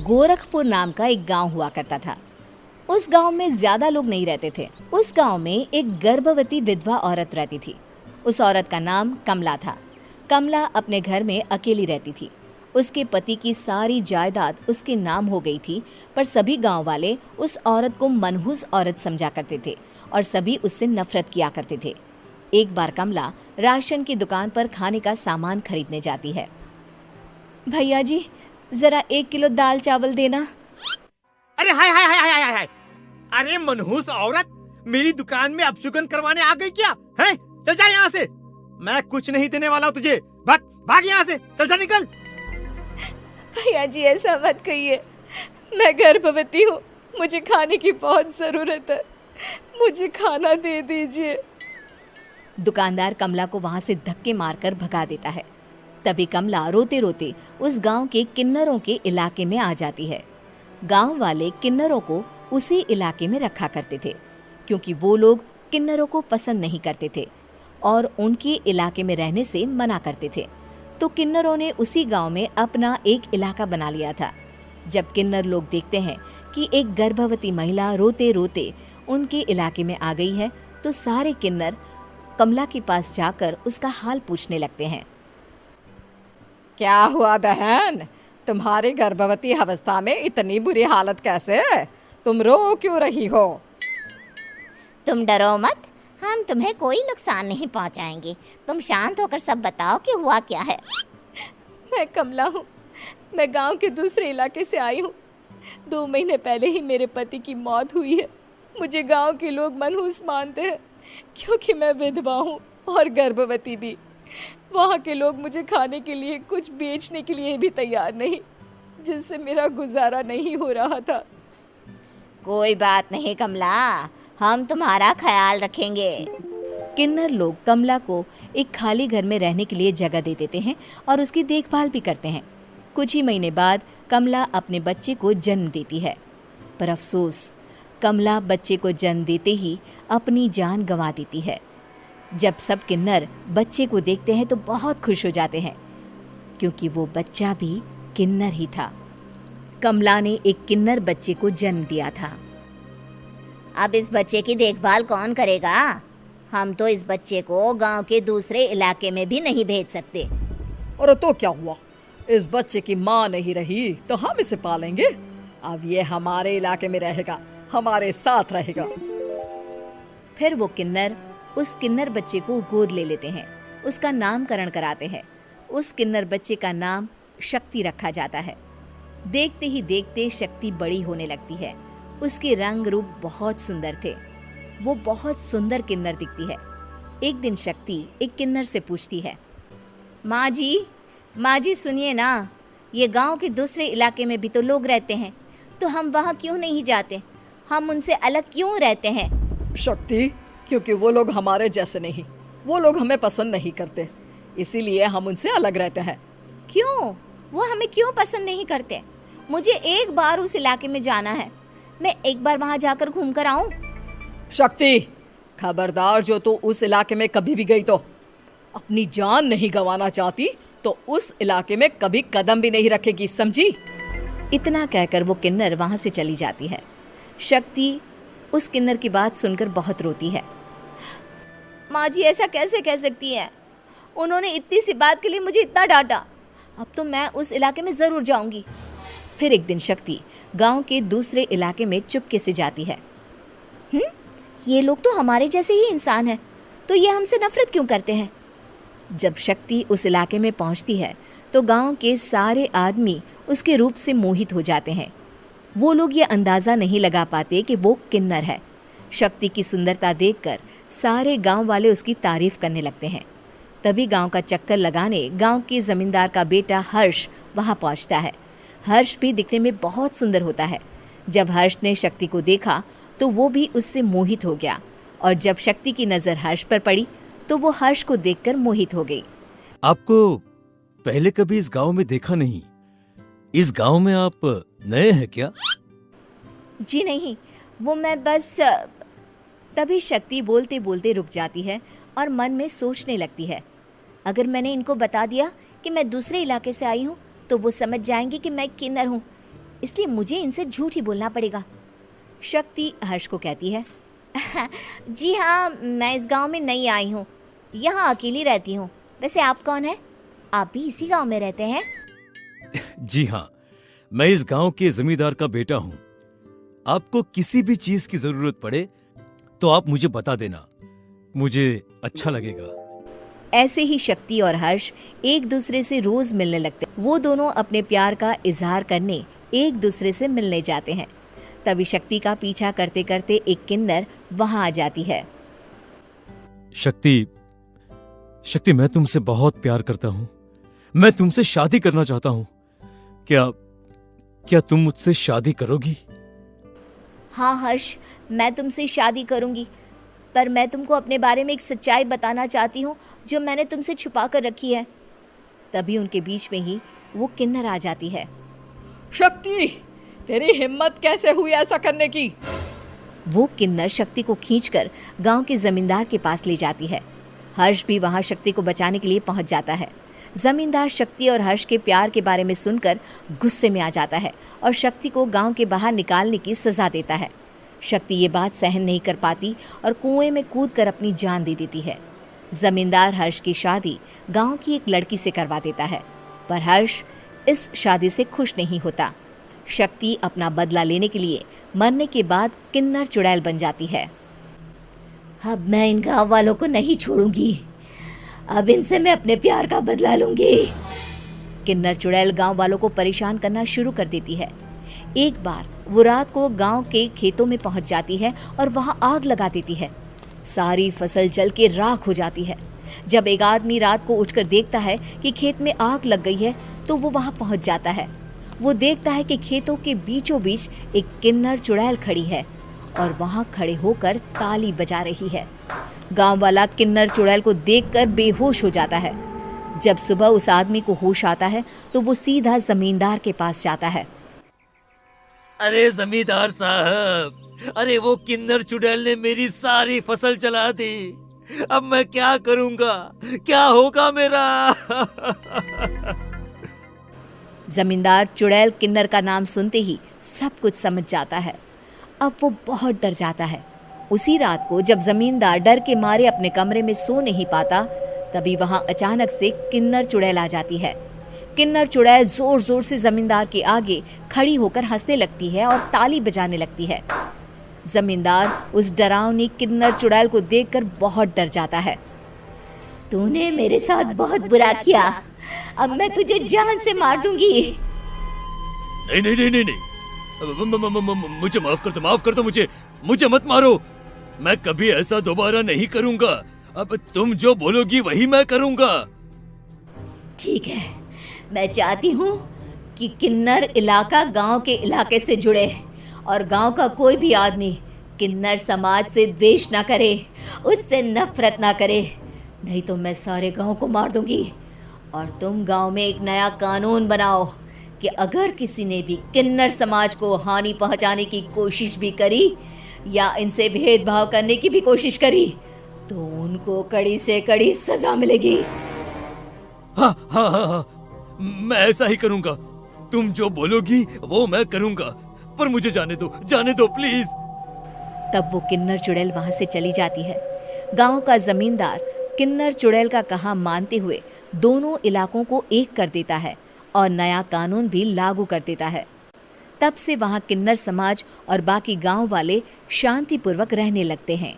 गोरखपुर नाम का एक गांव हुआ करता था। उस गांव में ज्यादा लोग नहीं रहते थे। उस गांव में एक गर्भवती विधवा औरत रहती थी। उस औरत का नाम कमला था। कमला अपने घर में अकेली रहती थी। उसके पति की सारी जायदाद उसके नाम हो गई थी, पर सभी गांव वाले उस औरत को मनहूस औरत समझा करते थे और सभी उससे नफरत किया करते थे। एक बार कमला राशन की दुकान पर खाने का सामान खरीदने जाती है। भैया जी, जरा 1 किलो दाल चावल देना। अरे हाय हाय हाय हाय हाय, अरे मनहूस औरत, मेरी दुकान में अपशुगन करवाने आ गई क्या? हैं? चल जा यहाँ से, मैं कुछ नहीं देने वाला हूँ तुझे। भाग भाग यहाँ से, चल जा, निकल। भैया जी, ऐसा मत कहिए, मैं गर्भवती हूँ, मुझे खाने की बहुत जरूरत है, मुझे खाना दे दीजिए। दुकानदार कमला को वहां से धक्के मारकर भगा देता है। तभी कमला रोते रोते उस गांव के किन्नरों के इलाके में आ जाती है। गांव वाले किन्नरों को उसी इलाके में रखा करते थे, क्योंकि वो लोग किन्नरों को पसंद नहीं करते थे और उनके इलाके में रहने से मना करते थे। तो किन्नरों ने उसी गांव में अपना एक इलाका बना लिया था। जब किन्नर लोग देखते हैं कि एक गर्भवती महिला रोते रोते उनके इलाके में आ गई है, तो सारे किन्नर कमला के पास जाकर उसका हाल पूछने लगते हैं। क्या हुआ बहन, तुम्हारी गर्भवती अवस्था में इतनी बुरी हालत कैसे? तुम रो क्यों रही हो? तुम डरो मत, हम तुम्हें कोई नुकसान नहीं पहुंचाएंगे। तुम शांत होकर सब बताओ कि हुआ क्या है। मैं कमला हूँ, मैं गांव के दूसरे इलाके से आई हूँ। 2 महीने पहले ही मेरे पति की मौत हुई है। मुझे गांव के लोग मनहूस मानते हैं, क्योंकि मैं विधवा हूँ और गर्भवती भी। वहाँ के लोग मुझे खाने के लिए कुछ बेचने के लिए भी तैयार नहीं, जिससे मेरा गुजारा नहीं हो रहा था। कोई बात नहीं कमला, हम तुम्हारा ख्याल रखेंगे। किन्नर लोग कमला को एक खाली घर में रहने के लिए जगह दे देते हैं और उसकी देखभाल भी करते हैं। कुछ ही महीने बाद कमला अपने बच्चे को जन्म देती है, पर अफसोस, कमला बच्चे को जन्म देते ही अपनी जान गंवा देती है। जब सब किन्नर बच्चे को देखते हैं तो बहुत खुश हो जाते हैं, क्योंकि वो बच्चा भी किन्नर ही था। कमला ने एक किन्नर बच्चे को जन्म दिया था। अब इस बच्चे की देखभाल कौन करेगा? हम तो इस बच्चे को गांव के दूसरे इलाके में भी नहीं भेज सकते। और तो क्या हुआ, इस बच्चे की माँ नहीं रही तो हम इसे पालेंगे। अब ये हमारे इलाके में रहेगा, हमारे साथ रहेगा। फिर वो किन्नर उस किन्नर बच्चे को गोद ले लेते हैं, उसका नामकरण कराते हैं। उस किन्नर बच्चे का नाम शक्ति रखा जाता है। देखते ही देखते शक्ति बड़ी होने लगती है। उसके रंग रूप बहुत सुंदर थे। वो बहुत सुंदर किन्नर दिखती है। एक दिन शक्ति एक किन्नर से पूछती है, माँ जी सुनिए ना, ये गांव के दूसरे इलाके में भी तो लोग रहते हैं, तो हम वहाँ क्यों नहीं जाते? हम उनसे अलग क्यों रहते हैं? शक्ति, क्योंकि वो लोग हमारे जैसे नहीं, वो लोग हमें पसंद नहीं करते, इसीलिए हम उनसे अलग रहते हैं। क्यों? वो हमें क्यों पसंद नहीं करते? मुझे एक बार उस इलाके में जाना है, मैं एक बार वहाँ जाकर घूम कर आऊँ। शक्ति, खबरदार, जो तू उस इलाके में कभी भी गई तो अपनी जान नहीं गंवाना चाहती तो उस इलाके में कभी कदम भी नहीं रखेगी, समझी? इतना कहकर वो किन्नर वहाँ से चली जाती है। शक्ति उस किन्नर की बात सुनकर बहुत रोती है। माँ जी, ऐसा कैसे कह सकती हैं? उन्होंने इतनी सी बात के लिए मुझे इतना डांटा। अब तो मैं उस इलाके में ज़रूर जाऊंगी। फिर एक दिन शक्ति गांव के दूसरे इलाके में चुपके से जाती है। ये लोग तो हमारे जैसे ही इंसान हैं, तो ये हमसे नफरत क्यों करते हैं? जब शक्ति उस इलाके में पहुंचती है तो गांव के सारे आदमी उसके रूप से मोहित हो जाते हैं। वो लोग ये अंदाज़ा नहीं लगा पाते कि वो किन्नर है। शक्ति की सुंदरता देखकर सारे गांव वाले उसकी तारीफ करने लगते हैं। तभी गांव का चक्कर लगाने गांव के जमींदार का बेटा हर्ष वहां पहुंचता है। हर्ष भी दिखने में बहुत सुंदर होता है। जब हर्ष ने शक्ति को देखा तो वो भी उससे मोहित हो गया, और जब शक्ति की नज़र हर्ष पर पड़ी तो वो हर्ष को देखकर मोहित हो गई। आपको पहले कभी इस गांव में देखा नहीं। इस गांव में आप नए हैं क्या? जी नहीं, वो मैं बस। तभी शक्ति बोलते बोलते रुक जाती है और मन में सोचने लगती है, अगर मैंने इनको बता दिया कि मैं दूसरे इलाके से आई हूँ तो वो समझ जाएंगे कि मैं किन्नर हूँ, इसलिए मुझे इनसे झूठ ही बोलना पड़ेगा। शक्ति हर्ष को कहती है, जी हाँ, मैं इस गांव में नई आई हूँ, यहाँ अकेली रहती हूँ। वैसे आप कौन है? आप भी इसी गांव में रहते हैं? जी हाँ, मैं इस गांव के जमींदार का बेटा हूँ। आपको किसी भी चीज की जरूरत पड़े तो आप मुझे बता देना, मुझे अच्छा लगेगा। ऐसे ही शक्ति और हर्ष एक दूसरे से रोज मिलने लगते। वो दोनों अपने प्यार का इजहार करने एक दूसरे से मिलने जाते हैं। तभी शक्ति का पीछा करते करते एक किन्नर वहां आ जाती है। शक्ति, शक्ति, मैं तुमसे बहुत प्यार करता हूँ। मैं तुमसे शादी करना चाहता हूँ। क्या तुम मुझसे शादी करोगी? हाँ हर्ष, मैं तुमसे शादी करूँगी, पर मैं तुमको अपने बारे में एक सच्चाई बताना चाहती हूँ जो मैंने तुमसे छुपा कर रखी है। तभी उनके बीच में ही वो किन्नर आ जाती है। शक्ति, तेरी हिम्मत कैसे हुई ऐसा करने की? वो किन्नर शक्ति को खींचकर गांव के जमींदार के पास ले जाती है। हर्ष भी वहां शक्ति को बचाने के लिए पहुंच जाता है। जमींदार शक्ति और हर्ष के प्यार के बारे में सुनकर गुस्से में आ जाता है और शक्ति को गांव के बाहर निकालने की सजा देता है। शक्ति ये बात सहन नहीं कर पाती और कुएं में कूदकर अपनी जान दे देती है। जमींदार हर्ष की शादी गांव की एक लड़की से करवा देता है, पर हर्ष इस शादी से खुश नहीं होता। शक्ति अपना बदला लेने के लिए मरने के बाद किन्नर चुड़ैल बन जाती है। अब मैं इन गाँव वालों को नहीं छोड़ूंगी, अब इनसे मैं अपने प्यार का बदला लूंगी। किन्नर चुड़ैल गांव वालों को परेशान करना शुरू कर देती है। एक बार वो रात को गांव के खेतों में पहुंच जाती है और वहां आग लगा देती है। सारी फसल जल के राख हो जाती है। जब एक आदमी रात को उठकर देखता है कि खेत में आग लग गई है तो वो वहां पहुंच जाता है। वो देखता है कि खेतों के बीचों बीच एक किन्नर चुड़ैल खड़ी है और वहां खड़े होकर ताली बजा रही है। गांव वाला किन्नर चुड़ैल को देखकर बेहोश हो जाता है। जब सुबह उस आदमी को होश आता है तो वो सीधा जमींदार के पास जाता है। अरे जमींदार साहब, अरे वो किन्नर चुड़ैल ने मेरी सारी फसल जला दी। अब मैं क्या करूंगा? क्या होगा मेरा? जमींदार चुड़ैल किन्नर का नाम सुनते ही सब कुछ समझ जाता है। अब वो बहुत डर जाता है। उसी रात को जब जमींदार डर के मारे अपने कमरे में सो नहीं पाता, तभी वहां अचानक से किन्नर चुड़ैल आ जाती है। किन्नर चुड़ैल जोर जोर से जमींदार के आगे खड़ी होकर हंसने लगती है और ताली बजाने लगती है। जमींदार उस डरावनी किन्नर चुड़ैल को देखकर बहुत डर जाता है। तूने मेरे साथ बहुत बुरा किया, अब मैं तुझे जान से मार दूंगी। नहीं नहीं नहीं नहीं नहीं, मुझे माफ कर दो, मुझे मत मारो। मैं कभी ऐसा दोबारा नहीं करूंगा। अब तुम जो बोलोगी वही मैं करूंगा। ठीक है, मैं चाहती हूँ कि किन्नर इलाका गांव के इलाके से जुड़े और गांव का कोई भी आदमी किन्नर समाज से द्वेष ना करे, उससे नफरत ना करे, नहीं तो मैं सारे गांव को मार दूंगी। और तुम गांव में एक नया कानून बनाओ कि अगर किसी ने भी किन्नर समाज को हानि पहुंचाने की कोशिश भी करी या इनसे भेदभाव करने की भी कोशिश करी तो उनको कड़ी से कड़ी सजा मिलेगी। हाँ हाँ हाँ हाँ, मैं ऐसा ही करूंगा। तुम जो बोलोगी वो मैं करूंगा, पर मुझे जाने दो प्लीज। तब वो किन्नर चुड़ैल वहां से चली जाती है। गांव का जमींदार किन्नर चुड़ैल का कहा मानते हुए दोनों इलाकों को एक कर देता है और नया कानून भी लागू कर देता है। तब से वहां किन्नर समाज और बाकी गांव वाले शांतिपूर्वक रहने लगते हैं।